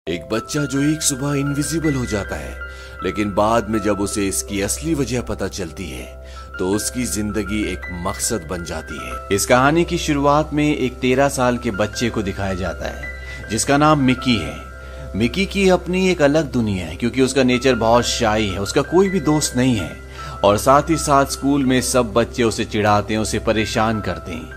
एक बच्चा जो एक सुबह इनविजिबल हो जाता है, लेकिन बाद में जब उसे इसकी असली वजह पता चलती है तो उसकी जिंदगी एक मकसद बन जाती है। इस कहानी की शुरुआत में एक 13 साल के बच्चे को दिखाया जाता है जिसका नाम मिकी है। मिकी की अपनी एक अलग दुनिया है क्योंकि उसका नेचर बहुत शाई है, उसका कोई भी दोस्त नहीं है और साथ ही साथ स्कूल में सब बच्चे उसे चिढ़ाते हैं, उसे परेशान करते हैं।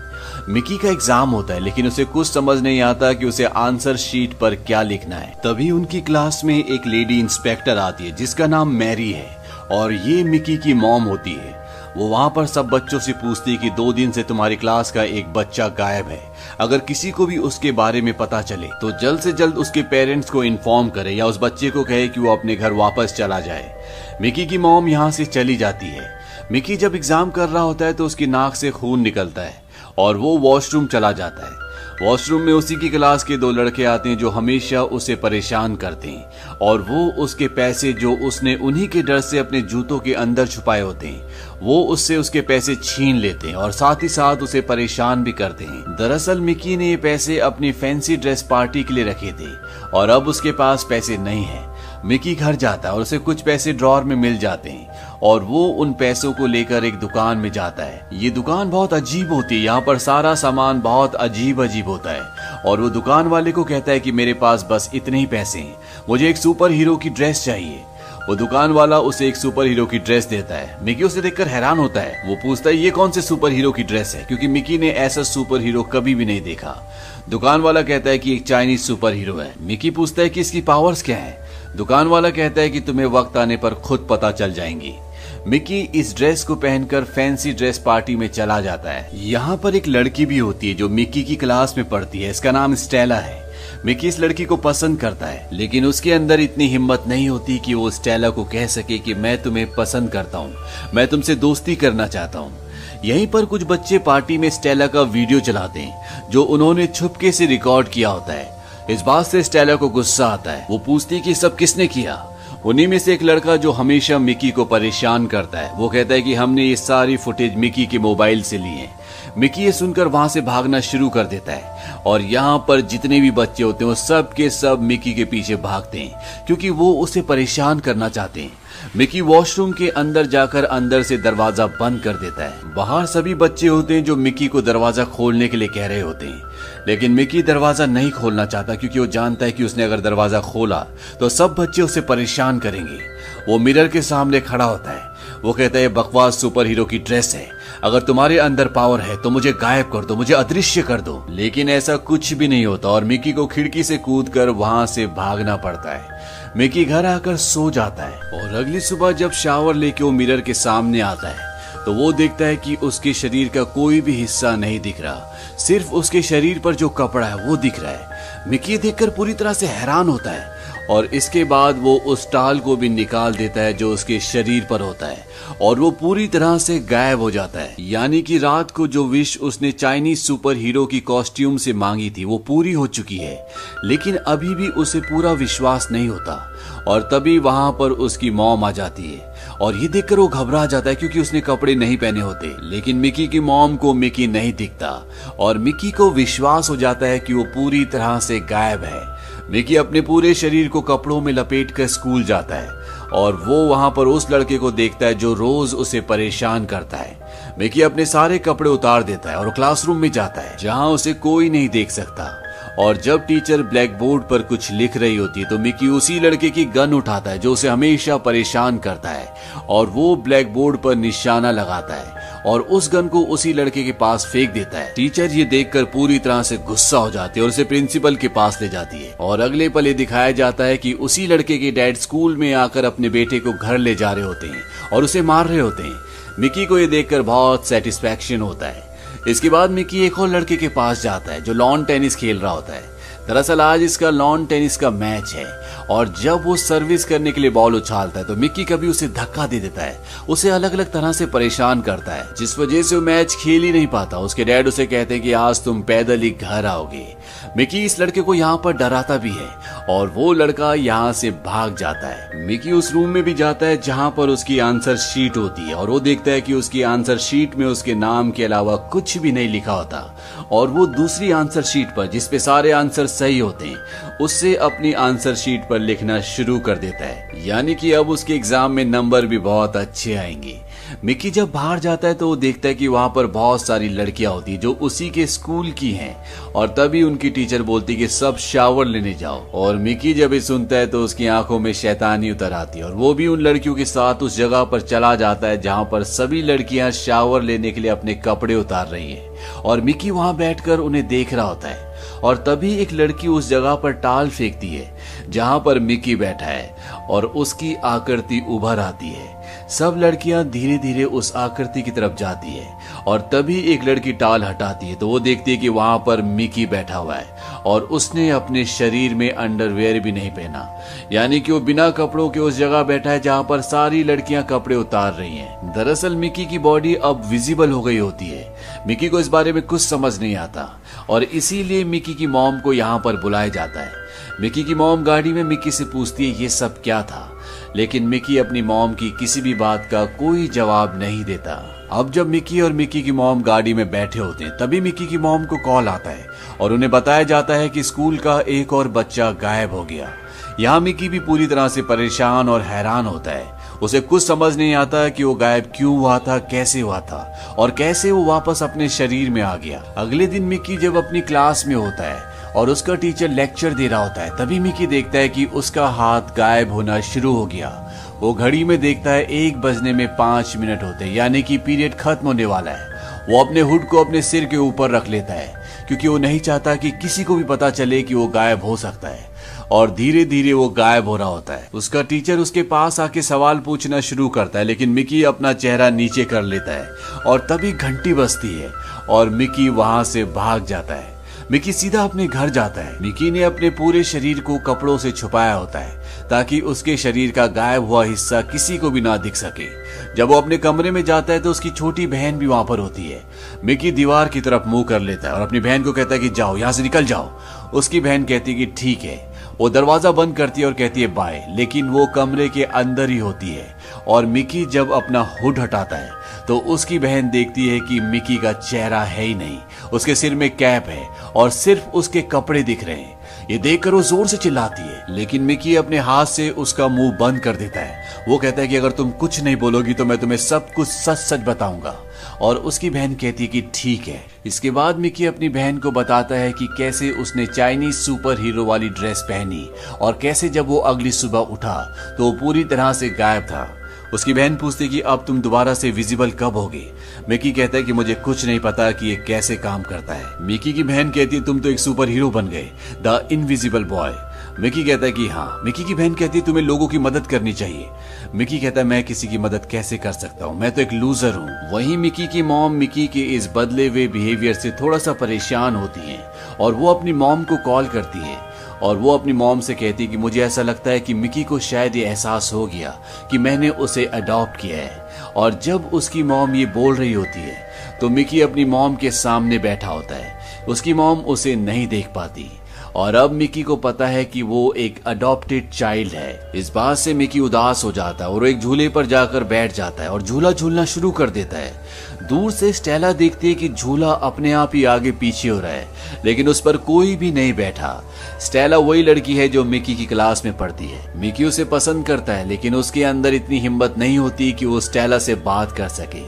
मिकी का एग्जाम होता है लेकिन उसे कुछ समझ नहीं आता कि उसे आंसर शीट पर क्या लिखना है। तभी उनकी क्लास में एक लेडी इंस्पेक्टर आती है जिसका नाम मैरी है और ये मिकी की मॉम होती है। वो वहां पर सब बच्चों से पूछती है कि 2 दिन से तुम्हारी क्लास का एक बच्चा गायब है, अगर किसी को भी उसके बारे में पता चले तो जल्द से जल्द उसके पेरेंट्स को इन्फॉर्म करे या उस बच्चे को कहे कि वो अपने घर वापस चला जाए। मिकी की मॉम यहाँ से चली जाती है। मिकी जब एग्जाम कर रहा होता है तो उसकी नाक से खून निकलता है और वो वॉशरूम चला जाता है। वॉशरूम में उसी की क्लास के 2 लड़के आते हैं जो हमेशा उसे परेशान करते हैं और वो उसके पैसे जो उसने उन्हीं के डर से अपने जूतों के अंदर छुपाए होते हैं वो उससे उसके पैसे छीन लेते हैं और साथ ही साथ उसे परेशान भी करते हैं। दरअसल मिकी ने ये पैसे अपनी फैंसी ड्रेस पार्टी के लिए रखे थे और अब उसके पास पैसे नहीं है। मिकी घर जाता है और उसे कुछ पैसे ड्रॉर में मिल जाते हैं और वो उन पैसों को लेकर एक दुकान में जाता है। ये दुकान बहुत अजीब होती है, यहाँ पर सारा सामान बहुत अजीब अजीब होता है और वो दुकान वाले को कहता है कि मेरे पास बस इतने ही पैसे हैं, मुझे एक सुपर हीरो की ड्रेस चाहिए। वो दुकान वाला उसे एक सुपर हीरो की ड्रेस देता है। मिकी उसे देखकर हैरान होता है। वो पूछता है ये कौन से सुपर हीरो की ड्रेस है, क्योंकि मिकी ने ऐसा सुपर हीरो कभी भी नहीं देखा। दुकान वाला कहता है कि एक चाइनीज सुपर हीरो है। मिकी पूछता है कि इसकी पावर्स क्या है। दुकान वाला कहता है कि तुम्हें वक्त आने पर खुद पता चल जाएंगी। मिकी इस ड्रेस को पहनकर फैंसी ड्रेस पार्टी में चला जाता है। यहाँ पर एक लड़की भी होती है जो मिकी की क्लास में पढ़ती है, इसका नाम स्टेला है। मिकी इस लड़की को पसंद करता है लेकिन उसके अंदर इतनी हिम्मत नहीं होती कि वो स्टेला को कह सके कि मैं तुम्हें पसंद करता हूँ, मैं तुमसे दोस्ती करना चाहता हूँ। यहीं पर कुछ बच्चे पार्टी में स्टेला का वीडियो चलाते हैं जो उन्होंने छुपके से रिकॉर्ड किया होता है। इस बात से स्टेला को गुस्सा आता है। वो पूछती है कि सब किसने किया। उन्हीं में से एक लड़का जो हमेशा मिकी को परेशान करता है वो कहता है कि हमने ये सारी फुटेज मिकी के मोबाइल से ली है। मिकी ये सुनकर वहां से भागना शुरू कर देता है और यहाँ पर जितने भी बच्चे होते हैं वो सब के सब मिकी के पीछे भागते हैं क्योंकि वो उसे परेशान करना चाहते हैं। मिकी वॉशरूम के अंदर जाकर अंदर से दरवाजा बंद कर देता है। बाहर सभी बच्चे होते हैं जो मिकी को दरवाजा खोलने के लिए कह रहे होते हैं लेकिन मिकी दरवाजा नहीं खोलना चाहता क्योंकि वो जानता है कि उसने अगर दरवाजा खोला तो सब बच्चे उसे परेशान करेंगे। वो मिरर के सामने खड़ा होता है। वो कहता है बकवास सुपर हीरो की ड्रेस है, अगर तुम्हारे अंदर पावर है तो मुझे गायब कर दो, मुझे अदृश्य कर दो। लेकिन ऐसा कुछ भी नहीं होता और मिकी को खिड़की से कूदकर वहां से भागना पड़ता है। मिकी घर आकर सो जाता है और अगली सुबह जब शावर लेके वो मिरर के सामने आता है तो वो देखता है कि उसके शरीर का कोई भी हिस्सा नहीं दिख रहा, सिर्फ उसके शरीर पर जो कपड़ा है वो दिख रहा है। मिकी देखकर पूरी तरह से हैरान होता है और इसके बाद वो उस टाल को भी निकाल देता है जो उसके शरीर पर होता है और वो पूरी तरह से गायब हो जाता है। यानी कि रात को जो विश उसने चाइनीज सुपर हीरो की कॉस्ट्यूम से मांगी थी वो पूरी हो चुकी है, लेकिन अभी भी उसे पूरा विश्वास नहीं होता। और तभी वहां पर उसकी मॉम आ जाती है और ये देखकर वो घबरा जाता है क्योंकि उसने कपड़े नहीं पहने होते। लेकिन मिकी की मॉम को मिकी नहीं दिखता और मिकी को विश्वास हो जाता है कि वो पूरी तरह से गायब है। मिकी अपने पूरे शरीर को कपड़ों में लपेटकर स्कूल जाता है और वो वहां पर उस लड़के को देखता है जो रोज उसे परेशान करता है। मिकी अपने सारे कपड़े उतार देता है और क्लासरूम में जाता है जहां उसे कोई नहीं देख सकता। और जब टीचर ब्लैक बोर्ड पर कुछ लिख रही होती है तो मिकी उसी लड़के की गन उठाता है जो उसे हमेशा परेशान करता है और वो ब्लैक बोर्ड पर निशाना लगाता है और उस गन को उसी लड़के के पास फेंक देता है। टीचर ये देखकर पूरी तरह से गुस्सा हो जाती है और उसे प्रिंसिपल के पास ले जाती है और अगले पल ये दिखाया जाता है कि उसी लड़के के डैड स्कूल में आकर अपने बेटे को घर ले जा रहे होते हैं और उसे मार रहे होते हैं। मिकी को ये देखकर बहुत सेटिस्फैक्शन होता है। इसके बाद मिकी एक और लड़के के पास जाता है जो लॉन टेनिस खेल रहा होता है। दरअसल आज इसका लॉन टेनिस का मैच है और जब वो सर्विस करने के लिए बॉल उछालता है तो मिकी कभी उसे धक्का दे देता है, उसे अलग अलग तरह से परेशान करता है जिस वजह से वो मैच खेल ही नहीं पाता। उसके डैड उसे कहते हैं कि आज तुम पैदल ही घर आओगे। मिकी इस लड़के को यहाँ पर डराता भी है और वो लड़का यहाँ से भाग जाता है। मिकी उस रूम में भी जाता है जहाँ पर उसकी आंसर शीट होती है और वो देखता है कि उसकी आंसर शीट में उसके नाम के अलावा कुछ भी नहीं लिखा होता और वो दूसरी आंसर शीट पर जिसपे सारे आंसर सही होते हैं उससे अपनी आंसर शीट पर लिखना शुरू कर देता है, यानी कि अब उसके एग्जाम में नंबर भी बहुत अच्छे आएंगे। मिकी जब बाहर जाता है तो वो देखता है कि वहां पर बहुत सारी लड़कियां होती जो उसी के स्कूल की हैं और तभी उनकी टीचर बोलती कि सब शावर लेने जाओ और मिकी जब ये सुनता है तो उसकी आंखों में शैतानी उतर आती है और वो भी उन लड़कियों के साथ उस जगह पर चला जाता है जहां पर सभी लड़कियां शावर लेने के लिए अपने कपड़े उतार रही हैं और मिकी वहां बैठकर उन्हें देख रहा होता है और तभी एक लड़की उस जगह पर टाल फेंकती है जहां पर मिकी बैठा है और उसकी आकृति उभर आती है। सब लड़कियां धीरे धीरे उस आकृति की तरफ जाती है और तभी एक लड़की टाल हटाती है तो वो देखती है कि वहां पर मिकी बैठा हुआ है और उसने अपने शरीर में अंडरवेयर भी नहीं पहना, यानी कि वो बिना कपड़ों के उस जगह बैठा है जहां पर सारी लड़कियां कपड़े उतार रही हैं। दरअसल मिकी की बॉडी अब विजिबल हो गई होती है। मिकी को इस बारे में कुछ समझ नहीं आता और इसीलिए मिकी की मॉम को यहाँ पर बुलाया जाता है। मिकी की मॉम गाड़ी में मिकी से पूछती है ये सब क्या था, लेकिन मिकी अपनी मॉम की किसी भी बात का कोई जवाब नहीं देता। अब जब मिकी और मिकी की मॉम गाड़ी में बैठे होते हैं तभी मिकी की मॉम को कॉल आता है और उन्हें बताया जाता है कि स्कूल का एक और बच्चा गायब हो गया। यहाँ मिकी भी पूरी तरह से परेशान और हैरान होता है। उसे कुछ समझ नहीं आता कि वो गायब क्यों हुआ था, कैसे हुआ था और कैसे वो वापस अपने शरीर में आ गया। अगले दिन मिकी जब अपनी क्लास में होता है और उसका टीचर लेक्चर दे रहा होता है तभी मिकी देखता है कि उसका हाथ गायब होना शुरू हो गया। वो घड़ी में देखता है 1 बजने में 5 मिनट होते हैं, यानी कि पीरियड खत्म होने वाला है। वो अपने हुड को अपने सिर के ऊपर रख लेता है क्योंकि वो नहीं चाहता कि किसी को भी पता चले कि वो गायब हो सकता है और धीरे धीरे वो गायब हो रहा होता है। उसका टीचर उसके पास आके सवाल पूछना शुरू करता है लेकिन मिकी अपना चेहरा नीचे कर लेता है और तभी घंटी बजती है और मिकी वहां से भाग जाता है। मिकी सीधा अपने घर जाता है। मिकी ने अपने पूरे शरीर को कपड़ों से छुपाया होता है ताकि उसके शरीर का गायब हुआ हिस्सा किसी को भी ना दिख सके। जब वो अपने कमरे में जाता है तो उसकी छोटी बहन भी वहां पर होती है। मिकी दीवार की तरफ मुंह कर लेता है और अपनी बहन को कहता है कि जाओ यहाँ से निकल जाओ। उसकी बहन कहती है कि ठीक है। वो दरवाजा बंद करती है और कहती है बाय, लेकिन वो कमरे के अंदर ही होती है और मिकी जब अपना हुड हटाता है तो उसकी बहन देखती है कि मिकी का चेहरा है ही नहीं, उसके सिर में कैप है और सिर्फ उसके कपड़े दिख रहे हैं। ये देखकर वो जोर से चिल्लाती है लेकिन मिकी अपने हाथ से उसका मुंह बंद कर देता है। वो कहता है कि अगर तुम कुछ नहीं बोलोगी तो मैं तुम्हें सब कुछ सच सच बताऊंगा और उसकी बहन कहती है कि ठीक है। इसके बाद मिकी अपनी बहन को बताता है कि कैसे उसने चाइनीज सुपर हीरो वाली ड्रेस पहनी और कैसे जब वो अगली सुबह उठा तो वो पूरी तरह से गायब था। उसकी बहन पूछती कि अब तुम दोबारा से विजिबल कब होगे। मिकी कहता है कि मुझे कुछ नहीं पता कि ये कैसे काम करता है। मिकी की बहन कहती है तुम तो एक सुपर हीरो बन गए, द इनविजिबल बॉय। मिकी कहता है कि हाँ। मिकी की बहन कहती है तुम्हें लोगों की मदद करनी चाहिए। मिकी कहता है मैं किसी की मदद कैसे कर सकता हूँ, मैं तो एक लूजर हूँ। वहीं मिकी की मॉम मिकी के इस बदले हुए बिहेवियर से थोड़ा सा परेशान होती है और वो अपनी मॉम को कॉल करती है और वो अपनी मॉम से कहती है कि मुझे ऐसा लगता है कि मिकी को शायद ये एहसास हो गया कि मैंने उसे अडॉप्ट किया है। और जब उसकी मॉम ये बोल रही होती है तो मिकी अपनी मॉम के सामने बैठा होता है। उसकी मॉम उसे नहीं देख पाती और अब मिकी को पता है कि वो एक अडॉप्टेड चाइल्ड है। इस बात से मिकी उदास हो जाता है और एक झूले पर जाकर बैठ जाता है और झूला झूलना शुरू कर देता है। दूर से स्टेला देखती है कि झूला अपने आप ही आगे पीछे हो रहा है लेकिन उस पर कोई भी नहीं बैठा। स्टेला वही लड़की है जो मिकी की क्लास में पढ़ती है। मिकी उसे पसंद करता है लेकिन उसके अंदर इतनी हिम्मत नहीं होती कि वो स्टेला से बात कर सके।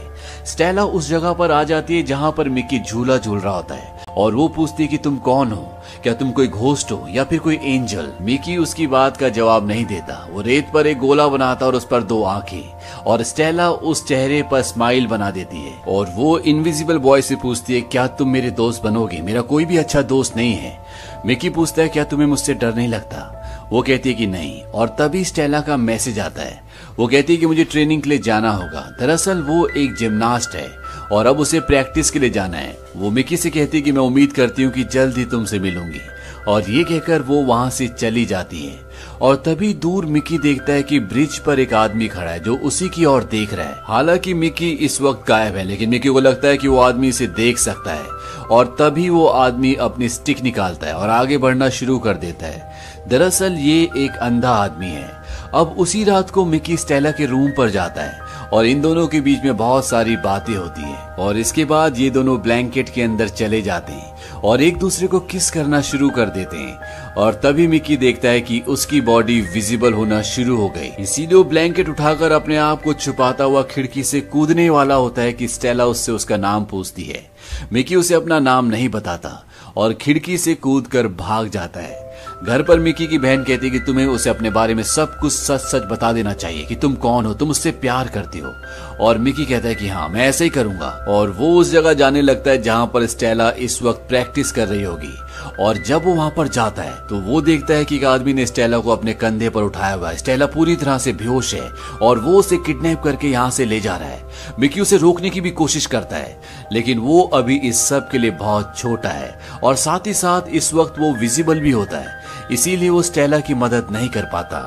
स्टेला उस जगह पर आ जाती है जहां पर मिकी झूला झूल रहा होता है और वो पूछती है कि तुम कौन हो, क्या तुम कोई घोस्ट हो या फिर कोई एंजल। मिकी उसकी बात का जवाब नहीं देता। वो रेत पर एक गोला बनाता और उस पर 2 आंखें और स्टेला उस चेहरे पर स्माइल बना देती है और वो इनविजिबल बॉय से पूछती है क्या तुम मेरे दोस्त बनोगे, मेरा कोई भी अच्छा दोस्त नहीं है। मिकी पूछता है क्या तुम्हें मुझसे डर नहीं लगता। वो कहती है कि नहीं और तभी स्टेला का मैसेज आता है। वो कहती है कि मुझे ट्रेनिंग के लिए जाना होगा। दरअसल वो एक जिम्नास्ट है और अब उसे प्रैक्टिस के लिए जाना है। वो मिकी से कहती है कि मैं उम्मीद करती हूँ कि जल्द ही तुमसे मिलूंगी और ये कहकर वो वहां से चली जाती है। और तभी दूर मिकी देखता है कि ब्रिज पर एक आदमी खड़ा है जो उसी की ओर देख रहा है। हालांकि मिकी इस वक्त गायब है, लेकिन मिकी को लगता है कि वो आदमी इसे देख सकता है और तभी वो आदमी अपनी स्टिक निकालता है और आगे बढ़ना शुरू कर देता है। दरअसल ये एक अंधा आदमी है। अब उसी रात को मिकी स्टेला के रूम पर जाता है और इन दोनों के बीच में बहुत सारी बातें होती हैं और इसके बाद ये दोनों ब्लैंकेट के अंदर चले जाते हैं और एक दूसरे को किस करना शुरू कर देते हैं। और तभी मिकी देखता है कि उसकी बॉडी विजिबल होना शुरू हो गई। इसीलिए वो ब्लैंकेट उठाकर अपने आप को छुपाता हुआ खिड़की से कूदने वाला होता है कि स्टेला उससे उसका नाम पूछती है। मिकी उसे अपना नाम नहीं बताता और खिड़की से कूदकर भाग जाता है। घर पर मिकी की बहन कहती है कि तुम्हें उसे अपने बारे में सब कुछ सच सच बता देना चाहिए कि तुम कौन हो, तुम उससे प्यार करती हो। और मिकी कहता है कि हाँ, मैं ऐसे ही करूंगा। और वो उस जगह जाने लगता है जहां पर स्टेला इस वक्त प्रैक्टिस कर रही होगी। और जब वो वहां पर जाता है तो वो देखता है कि एक आदमी ने स्टेला को अपने कंधे पर उठाया हुआ है। स्टेला पूरी तरह से बेहोश है और वो उसे किडनैप करके यहाँ से ले जा रहा है। मिकी उसे रोकने की भी कोशिश करता है, लेकिन वो अभी इस सब के लिए बहुत छोटा है और साथ ही साथ इस वक्त वो विजिबल भी होता है, इसीलिए वो स्टेला की मदद नहीं कर पाता।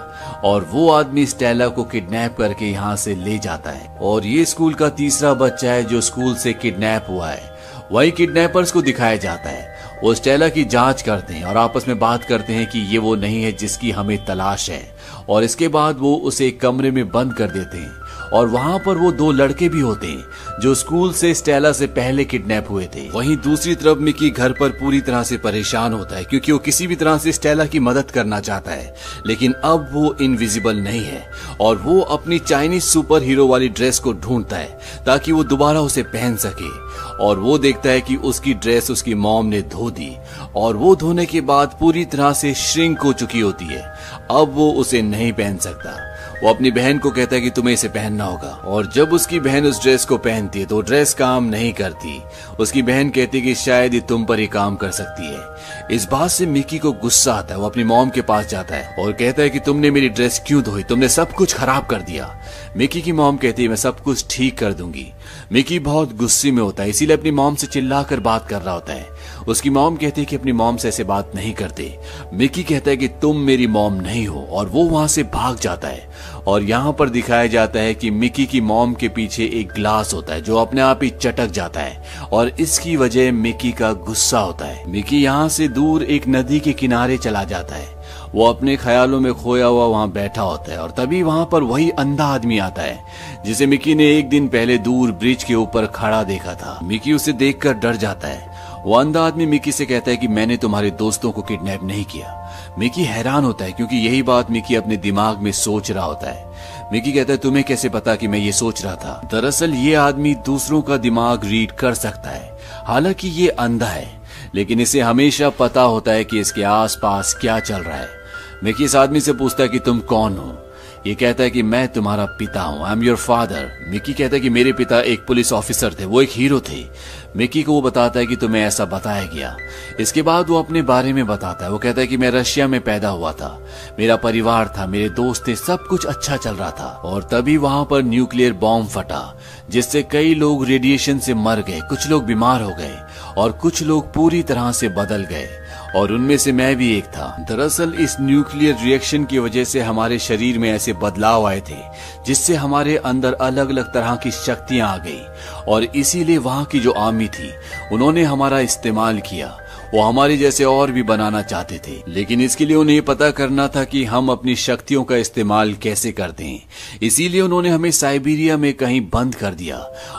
और वो आदमी स्टेला को किडनैप करके यहाँ से ले जाता है। और ये स्कूल का तीसरा बच्चा है जो स्कूल से किडनैप हुआ है। वही किडनैपर्स को दिखाया जाता है। वो स्टेला की जांच करते हैं और आपस में बात करते हैं कि ये वो नहीं है जिसकी हमें तलाश है। और इसके बाद वो उसे एक कमरे में बंद कर देते हैं और वहां पर वो दो लड़के भी होते हैं जो स्कूल से स्टेला से पहले किडनैप हुए थे। वहीं दूसरी तरफ मिकी घर पर पूरी तरह से परेशान होता है क्योंकि वो किसी भी तरह से स्टेला की मदद करना चाहता है, लेकिन अब वो इनविजिबल नहीं है और वो अपनी चाइनीज सुपर हीरो वाली ड्रेस को ढूंढता है ताकि वो दोबारा उसे पहन सके। और वो देखता है कि उसकी ड्रेस उसकी मॉम ने धो दी और वो धोने के बाद पूरी तरह से श्रिंक हो चुकी होती है। अब वो उसे नहीं पहन सकता। वो अपनी बहन को कहता है कि तुम्हें इसे पहनना होगा। और जब उसकी बहन उस ड्रेस को पहनती है तो ड्रेस काम नहीं करती। उसकी बहन कहती है कि शायद ये तुम पर ही काम कर सकती है। इस बात से मिकी को गुस्सा आता है। वो अपनी मॉम के पास जाता है और कहता है कि तुमने मेरी ड्रेस क्यों धोई, तुमने सब कुछ खराब कर दिया। मिकी की मॉम कहती है मैं सब कुछ ठीक कर दूंगी। मिकी बहुत गुस्से में होता है, इसीलिए अपनी मॉम से चिल्लाकर बात कर रहा होता है। उसकी मॉम कहती है कि अपनी मॉम से ऐसे बात नहीं करते। मिकी कहता है कि तुम मेरी मॉम नहीं हो और वो वहां से भाग जाता है। और यहाँ पर दिखाया जाता है कि मिकी की मॉम के पीछे एक ग्लास होता है जो अपने आप ही चटक जाता है और इसकी वजह मिकी का गुस्सा होता है। मिकी यहाँ से दूर एक नदी के किनारे चला जाता है। वो अपने ख्यालों में खोया हुआ वहां बैठा होता है और तभी वहां पर वही अंधा आदमी आता है जिसे मिकी ने एक दिन पहले दूर ब्रिज के ऊपर खड़ा देखा था। मिकी उसे देखकर डर जाता है। वो अंधा आदमी मिकी से कहता है कि मैंने तुम्हारे दोस्तों को किडनैप नहीं किया। मिकी हैरान होता है क्योंकि यही बात मिकी अपने दिमाग में सोच रहा होता है। मिकी कहता है तुम्हें कैसे पता कि मैं ये सोच रहा था। दरअसल ये आदमी दूसरों का दिमाग रीड कर सकता है। हालांकि ये अंधा है, लेकिन इसे हमेशा पता होता है कि इसके आसपास क्या चल रहा है। मिकी इस आदमी से पूछता है कि तुम कौन हो। ये कहता है कि मैं तुम्हारा पिता हूँ, I am your father. Mickey कहता है कि मेरे पिता एक पुलिस ऑफिसर थे, वो एक हीरो थे। मिकी को वो बताता है कि तुम्हें ऐसा बताया गया। इसके बाद वो अपने बारे में बताता है। वो कहता है कि मैं रशिया में पैदा हुआ था, मेरा परिवार था, मेरे दोस्त थे, सब कुछ अच्छा चल रहा था। और तभी वहां पर न्यूक्लियर बॉम्ब फटा जिससे कई लोग रेडिएशन से मर गए, कुछ लोग बीमार हो गए और कुछ लोग पूरी तरह से बदल गए और उनमें से मैं भी एक था। दरअसल इस न्यूक्लियर रिएक्शन की वजह से हमारे शरीर में ऐसे बदलाव आए थे जिससे हमारे अंदर अलग अलग तरह की शक्तियां आ गई और इसीलिए वहां की जो आर्मी थी उन्होंने हमारा इस्तेमाल किया। वो हमारे जैसे और भी बनाना चाहते थे, लेकिन इसके लिए उन्हें पता करना था कि हम अपनी शक्तियों का इस्तेमाल कैसे करते हैं। इसीलिए उन्होंने हमें साइबेरिया में कहीं बंद कर दिया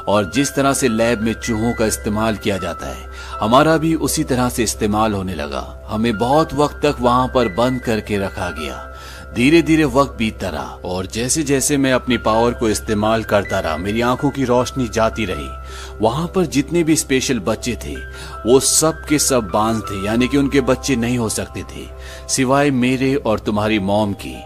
और जिस तरह से लैब में चूहों का इस्तेमाल किया जाता है हमारा भी उसी तरह से इस्तेमाल होने लगा। हमें बहुत वक्त तक वहां पर बंद करके रखा गया। धीरे धीरे वक्त बीतता रहा और जैसे जैसे मैं अपनी पावर को इस्तेमाल करता रहा मेरी आंखों की रोशनी जाती रही। वहां पर जितने भी स्पेशल बच्चे थे वो सब के सब बांझ थे, यानी कि उनके बच्चे नहीं हो सकते थे सिवाय मेरे और तुम्हारी मॉम की।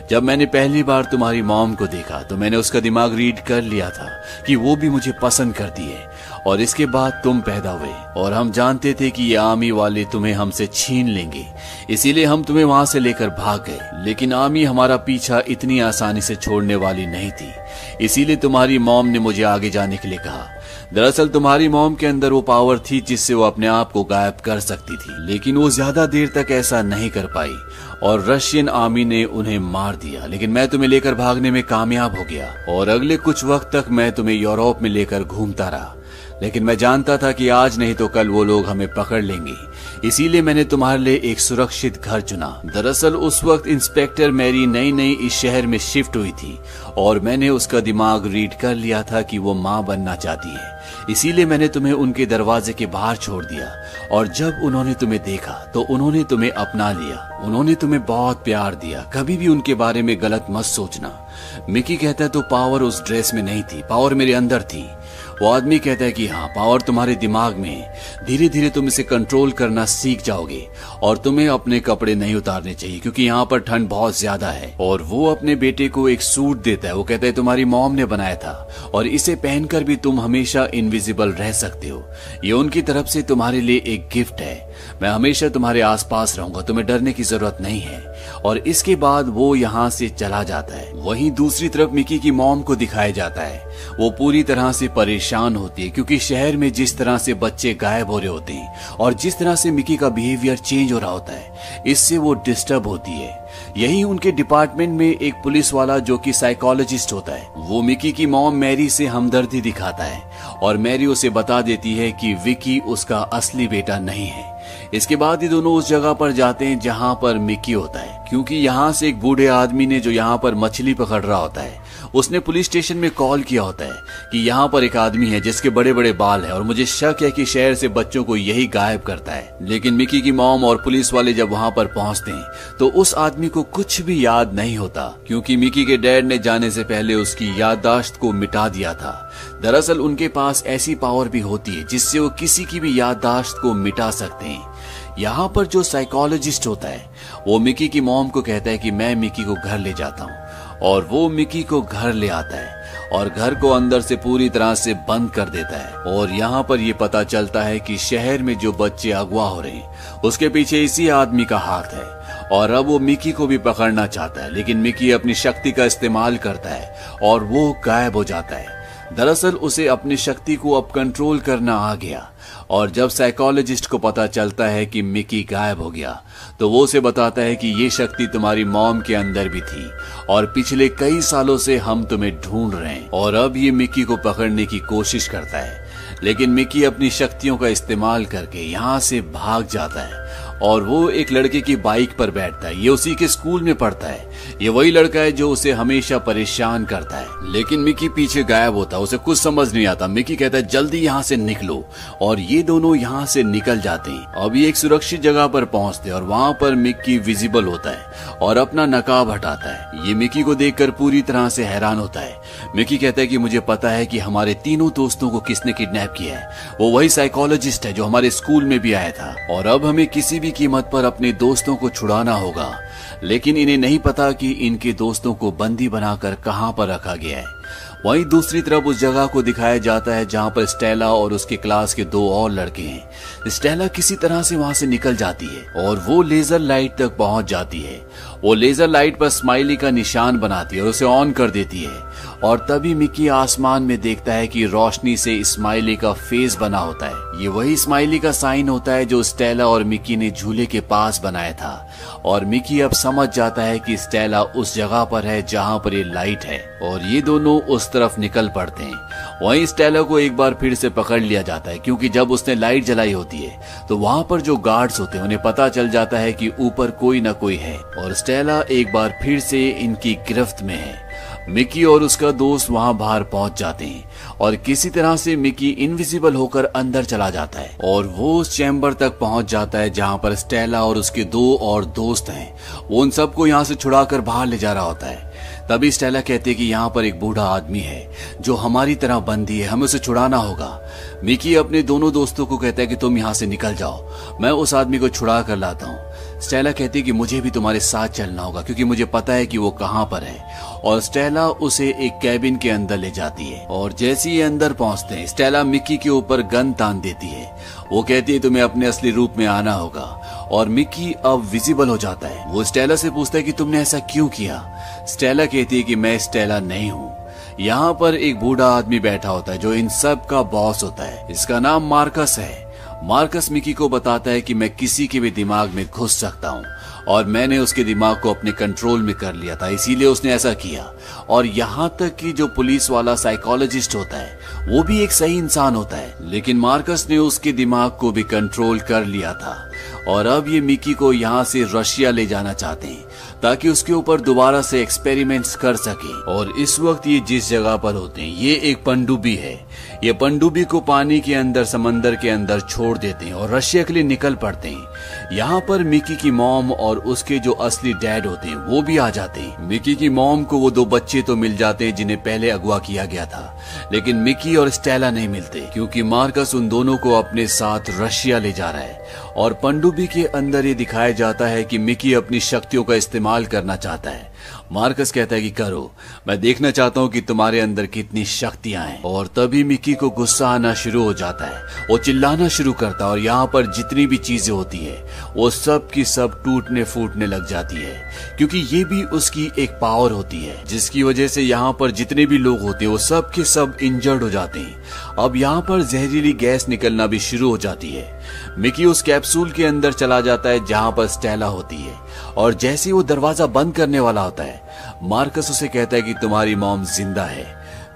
जब मैंने पहली बार तुम्हारी मॉम को देखा तो मैंने उसका दिमाग रीड कर लिया था कि वो भी मुझे पसंद करती है और इसके बाद तुम पैदा हुए और हम जानते थे कि ये आर्मी वाले तुम्हें हमसे छीन लेंगे, इसीलिए हम तुम्हें वहां से लेकर भाग गए। लेकिन आर्मी हमारा पीछा इतनी आसानी से छोड़ने वाली नहीं थी, इसीलिए तुम्हारी मॉम ने मुझे आगे जाने के लिए कहा। दरअसल तुम्हारी मॉम के अंदर वो पावर थी जिससे वो अपने आप को गायब कर सकती थी, लेकिन वो ज्यादा देर तक ऐसा नहीं कर पाई और रशियन आर्मी ने उन्हें मार दिया। लेकिन मैं तुम्हें लेकर भागने में कामयाब हो गया और अगले कुछ वक्त तक मैं तुम्हें यूरोप में लेकर घूमता रहा। लेकिन मैं जानता था कि आज नहीं तो कल वो लोग हमें पकड़ लेंगे, इसीलिए मैंने तुम्हारे लिए एक सुरक्षित घर चुना। दरअसल उस वक्त इंस्पेक्टर मैरी नई नई इस शहर में शिफ्ट हुई थी और मैंने उसका दिमाग रीड कर लिया था कि वो माँ बनना चाहती है, इसीलिए मैंने तुम्हें उनके दरवाजे के बाहर छोड़ दिया। और जब उन्होंने तुम्हें देखा तो उन्होंने तुम्हें अपना लिया। उन्होंने तुम्हें बहुत प्यार दिया। कभी भी उनके बारे में गलत मत सोचना। मिकी कहता है तो पावर उस ड्रेस में नहीं थी, पावर मेरे अंदर थी। वो आदमी कहता है कि हाँ, पावर तुम्हारे दिमाग में है। धीरे धीरे तुम इसे कंट्रोल करना सीख जाओगे और तुम्हें अपने कपड़े नहीं उतारने चाहिए क्योंकि यहाँ पर ठंड बहुत ज्यादा है। और वो अपने बेटे को एक सूट देता है। वो कहता है तुम्हारी मॉम ने बनाया था और इसे पहनकर भी तुम हमेशा इनविजिबल रह सकते हो। ये उनकी तरफ से तुम्हारे लिए एक गिफ्ट है। मैं हमेशा तुम्हारे आसपास रहूंगा, तुम्हें डरने की जरूरत नहीं है। और इसके बाद वो यहाँ से चला जाता है। वहीं दूसरी तरफ मिकी की मॉम को दिखाया जाता है। वो पूरी तरह से परेशान होती है क्योंकि शहर में जिस तरह से बच्चे गायब हो रहे होते हैं और जिस तरह से मिकी का बिहेवियर चेंज हो रहा होता है, इससे वो डिस्टर्ब होती है। यही उनके डिपार्टमेंट में एक पुलिस वाला जो कि साइकोलॉजिस्ट होता है, वो मिकी की मॉम मैरी से हमदर्दी दिखाता है और मैरी उसे बता देती है कि विकी उसका असली बेटा नहीं है। इसके बाद ये दोनों उस जगह पर जाते हैं जहां पर मिकी होता है, क्योंकि यहाँ से एक बूढ़े आदमी ने जो यहाँ पर मछली पकड़ रहा होता है, उसने पुलिस स्टेशन में कॉल किया होता है कि यहाँ पर एक आदमी है जिसके बड़े बड़े बाल है और मुझे शक है कि शहर से बच्चों को यही गायब करता है। लेकिन मिकी की मॉम और पुलिस वाले जब वहाँ पर पहुँचते हैं तो उस आदमी को कुछ भी याद नहीं होता क्योंकि मिकी के डैड ने जाने से पहले उसकी याददाश्त को मिटा दिया था। दरअसल उनके पास ऐसी पावर भी होती है जिससे वो किसी की भी याददाश्त को मिटा सकते हैं। यहाँ पर जो साइकोलॉजिस्ट होता है वो मिकी की मॉम को कहता है कि मैं मिकी को घर ले जाता हूँ और वो मिकी को घर ले आता है और घर को अंदर से पूरी तरह से बंद कर देता है। और यहाँ पर ये पता चलता है कि शहर में जो बच्चे अगवा हो रहे हैं उसके पीछे इसी आदमी का हाथ है और अब वो मिकी को भी पकड़ना चाहता है, लेकिन मिकी अपनी शक्ति का इस्तेमाल करता है और वो गायब हो जाता है। दरअसल उसे अपनी शक्ति को अब कंट्रोल करना आ गया और जब साइकोलॉजिस्ट को पता चलता है कि मिकी गायब हो गया तो वो उसे बताता है कि ये शक्ति तुम्हारी मॉम के अंदर भी थी और पिछले कई सालों से हम तुम्हें ढूंढ रहे हैं। और अब ये मिकी को पकड़ने की कोशिश करता है, लेकिन मिकी अपनी शक्तियों का इस्तेमाल करके यहाँ से भाग जाता है और वो एक लड़के की बाइक पर बैठता है। ये उसी के स्कूल में पढ़ता है। ये वही लड़का है जो उसे हमेशा परेशान करता है, लेकिन मिकी पीछे गायब होता है। उसे कुछ समझ नहीं आता। मिकी कहता है जल्दी यहाँ से निकलो और ये दोनों यहाँ से निकल जाते हैं। अभी एक सुरक्षित जगह पर पहुँचते हैं और वहाँ पर मिकी विजिबल होता है और अपना नकाब हटाता है। ये मिकी को देखकर पूरी तरह से हैरान होता है। मिकी कहता है कि मुझे पता है कि हमारे तीनों दोस्तों को किसने किडनैप किया है। वो वही साइकोलॉजिस्ट है जो हमारे स्कूल में भी आया था और अब हमें किसी भी कीमत पर अपने दोस्तों को छुड़ाना होगा। लेकिन इन्हें नहीं पता कि इनके दोस्तों को बंदी बनाकर कहां पर रखा गया है। वहीं दूसरी तरफ उस जगह को दिखाया जाता है जहां पर स्टेला और उसके क्लास के दो और लड़के हैं। स्टेला किसी तरह से वहां से निकल जाती है और वो लेजर लाइट तक पहुंच जाती है। वो लेजर लाइट पर स्माइली का निशान बनाती है और उसे ऑन कर देती है और तभी मिकी आसमान में देखता है कि रोशनी से स्माइली का फेस बना होता है। ये वही स्माइली का साइन होता है जो स्टेला और मिकी ने झूले के पास बनाया था और मिकी अब समझ जाता है कि स्टेला उस जगह पर है जहां पर ये लाइट है और ये दोनों उस तरफ निकल पड़ते हैं। वहीं स्टेला को एक बार फिर से पकड़ लिया जाता है क्योंकि जब उसने लाइट जलाई होती है तो वहां पर जो गार्ड्स होते हैं उन्हें पता चल जाता है कि ऊपर कोई न कोई है और स्टेला एक बार फिर से इनकी गिरफ्त में है। मिकी और उसका दोस्त वहां बाहर पहुंच जाते हैं और किसी तरह से मिकी इनविजिबल होकर अंदर चला जाता है और वो उस चैम्बर तक पहुंच जाता है जहां पर स्टेला और उसके दो और दोस्त हैं। वो उन सबको यहाँ से छुड़ाकर बाहर ले जा रहा होता है। तभी स्टेला कहती है कि यहाँ पर एक बूढ़ा आदमी है जो हमारी तरह बंदी है, हमें उसे छुड़ाना होगा। मिकी अपने दोनों दोस्तों को कहता है कि तुम यहाँ से निकल जाओ, मैं उस आदमी को छुड़ा कर लाता हूँ। स्टेला कहती है कि मुझे भी तुम्हारे साथ चलना होगा क्योंकि मुझे पता है कि वो कहाँ पर है और स्टेला उसे एक कैबिन के अंदर ले जाती है और जैसे ही अंदर पहुंचते हैं स्टेला मिकी के ऊपर गन तान देती है। वो कहती है तुम्हें अपने असली रूप में आना होगा और मिकी अब विजिबल हो जाता है। वो स्टेला से पूछता है कि तुमने ऐसा क्यों किया। स्टेला कहती है कि मैं स्टेला नहीं हूँ, यहाँ पर एक बूढ़ा आदमी बैठा होता है जो इन सब का बॉस होता है। इसका नाम मार्कस है। मार्कस मिकी को बताता है कि मैं किसी के भी दिमाग में घुस सकता हूँ और मैंने उसके दिमाग को अपने कंट्रोल में कर लिया था, इसीलिए उसने ऐसा किया। और यहाँ तक कि जो पुलिस वाला साइकोलॉजिस्ट होता है वो भी एक सही इंसान होता है, लेकिन मार्कस ने उसके दिमाग को भी कंट्रोल कर लिया था। और अब ये मिकी को यहाँ से रशिया ले जाना चाहते हैं ताकि उसके ऊपर दोबारा से एक्सपेरिमेंट्स कर सके। और इस वक्त ये जिस जगह पर होते हैं ये एक पनडुब्बी है। ये पनडुब्बी को पानी के अंदर, समंदर के अंदर छोड़ देते हैं और रशिया के लिए निकल पड़ते हैं। यहाँ पर मिकी की मॉम और उसके जो असली डैड होते हैं वो भी आ जाते हैं। मिकी की मॉम को वो 2 बच्चे तो मिल जाते हैं जिन्हें पहले अगवा किया गया था, लेकिन मिकी और स्टेला नहीं मिलते क्योंकि मार्कस उन दोनों को अपने साथ रशिया ले जा रहा है। और पनडुब्बी के अंदर ये दिखाया जाता है कि मिकी अपनी शक्तियों का इस्तेमाल करना चाहता है। मार्कस कहता है कि करो, मैं देखना चाहता हूँ कि तुम्हारे अंदर कितनी शक्तियां हैं। और तभी मिकी को गुस्सा आना शुरू हो जाता है। वो चिल्लाना शुरू करता है और यहाँ पर जितनी भी चीजें होती है वो सब की सब टूटने फूटने लग जाती है, क्योंकि ये भी उसकी एक पावर होती है जिसकी वजह से यहाँ पर जितने भी लोग होते हैं वो सब के सब इंजर्ड हो जाते हैं। अब यहाँ पर जहरीली गैस निकलना भी शुरू हो जाती है। मिकी उस कैप्सूल के अंदर चला जाता है जहाँ पर स्टेला होती है और जैसे ही वो दरवाजा बंद करने वाला होता है मार्कस उसे कहता है कि तुम्हारी मॉम जिंदा है।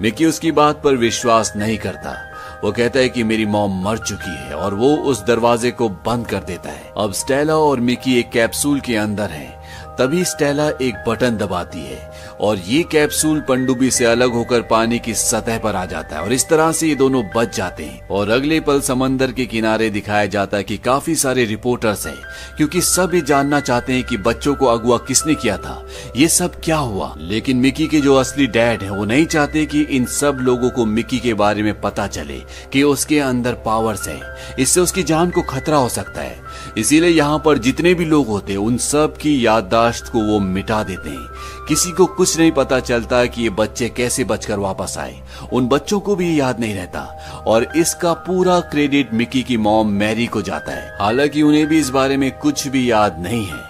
मिकी उसकी बात पर विश्वास नहीं करता। वो कहता है कि मेरी मॉम मर चुकी है और वो उस दरवाजे को बंद कर देता है। अब स्टेला और मिकी एक कैप्सूल के अंदर हैं। तभी स्टेला एक बटन दबाती है और ये कैप्सूल पनडुब्बी से अलग होकर पानी की सतह पर आ जाता है और इस तरह से ये दोनों बच जाते हैं। और अगले पल समंदर के किनारे दिखाया जाता है कि काफी सारे रिपोर्टर्स हैं, क्योंकि सब ये जानना चाहते हैं कि बच्चों को अगवा किसने किया था, ये सब क्या हुआ। लेकिन मिकी के जो असली डैड है वो नहीं चाहते कि इन सब लोगों को मिकी के बारे में पता चले कि उसके अंदर पावर्स है, इससे उसकी जान को खतरा हो सकता है। इसीलिए यहाँ पर जितने भी लोग होते हैं उन सब की याददाश्त को वो मिटा देते हैं। किसी को कुछ नहीं पता चलता कि ये बच्चे कैसे बचकर वापस आए। उन बच्चों को भी याद नहीं रहता और इसका पूरा क्रेडिट मिकी की मॉम मैरी को जाता है। हालांकि उन्हें भी इस बारे में कुछ भी याद नहीं है।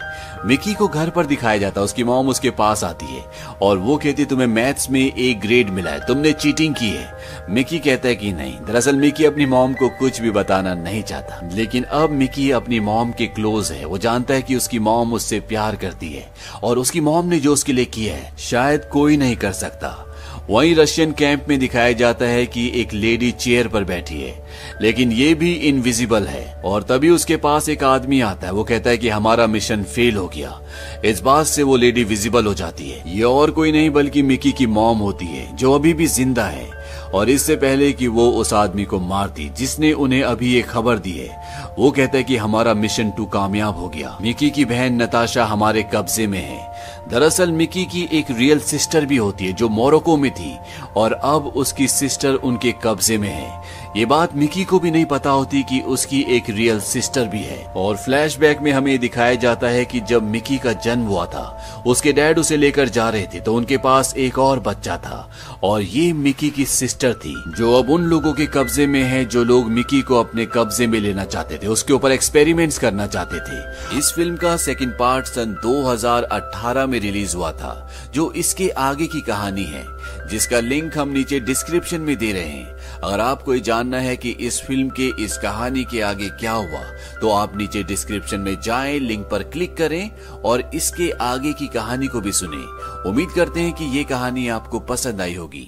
मिकी को घर पर दिखाया जाता है। उसकी मॉम उसके पास आती है और वो कहती है तुम्हें मैथ्स में A ग्रेड मिला है, तुमने चीटिंग की है। मिकी कहता है कि नहीं। दरअसल मिकी अपनी मॉम को कुछ भी बताना नहीं चाहता, लेकिन अब मिकी अपनी मॉम के क्लोज है। वो जानता है कि उसकी मॉम उससे प्यार करती है और उसकी मॉम ने जो उसके लिए किया है शायद कोई नहीं कर सकता। वहीं रशियन कैंप में दिखाया जाता है कि एक लेडी चेयर पर बैठी है, लेकिन ये भी इनविजिबल है। और तभी उसके पास एक आदमी आता है। वो कहता है कि हमारा मिशन फेल हो गया। इस बात से वो लेडी विजिबल हो जाती है। ये और कोई नहीं बल्कि मिकी की मॉम होती है जो अभी भी जिंदा है। और इससे पहले कि वो उस आदमी को मारती जिसने उन्हें अभी ये खबर दी है, वो कहता है कि हमारा मिशन 2 कामयाब हो गया। मिकी की बहन नताशा हमारे कब्जे में है। दरअसल मिकी की एक रियल सिस्टर भी होती है जो मोरक्को में थी और अब उसकी सिस्टर उनके कब्जे में है। ये बात मिकी को भी नहीं पता होती कि उसकी एक रियल सिस्टर भी है। और फ्लैशबैक में हमें दिखाया जाता है कि जब मिकी का जन्म हुआ था उसके डैड उसे लेकर जा रहे थे तो उनके पास एक और बच्चा था और ये मिकी की सिस्टर थी जो अब उन लोगों के कब्जे में है जो लोग मिकी को अपने कब्जे में लेना चाहते थे, उसके ऊपर एक्सपेरिमेंट्स करना चाहते थे। इस फिल्म का सेकंड पार्ट सन 2018 में रिलीज हुआ था जो इसके आगे की कहानी है, जिसका लिंक हम नीचे डिस्क्रिप्शन में दे रहे हैं। अगर आपको ये जानना है कि इस फिल्म के इस कहानी के आगे क्या हुआ तो आप नीचे डिस्क्रिप्शन में जाएं, लिंक पर क्लिक करें और इसके आगे की कहानी को भी सुनें। उम्मीद करते हैं कि ये कहानी आपको पसंद आई होगी।